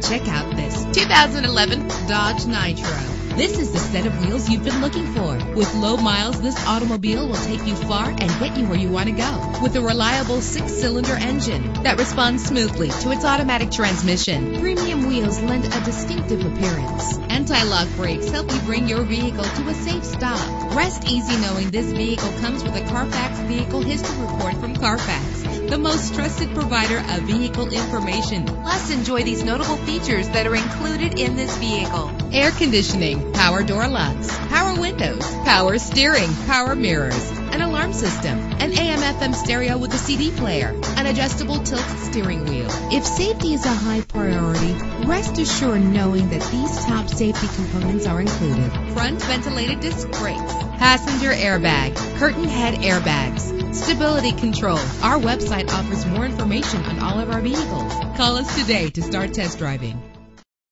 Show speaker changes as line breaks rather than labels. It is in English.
Check out this 2011 Dodge Nitro. This is the set of wheels you've been looking for. With low miles, this automobile will take you far and get you where you want to go. With a reliable 6-cylinder engine that responds smoothly to its automatic transmission, premium wheels lend a distinctive appearance. Anti-lock brakes help you bring your vehicle to a safe stop. Rest easy knowing this vehicle comes with a Carfax Vehicle History Report from Carfax, the most trusted provider of vehicle information. Plus, enjoy these notable features that are included in this vehicle: air conditioning, power door locks, power windows, power steering, power mirrors, an alarm system, an AM/FM stereo with a CD player, an adjustable tilt steering wheel. If safety is a high priority, rest assured knowing that these top safety components are included: front ventilated disc brakes, passenger airbag, curtain head airbags, stability control. Our website offers more information on all of our vehicles. Call us today to start test driving.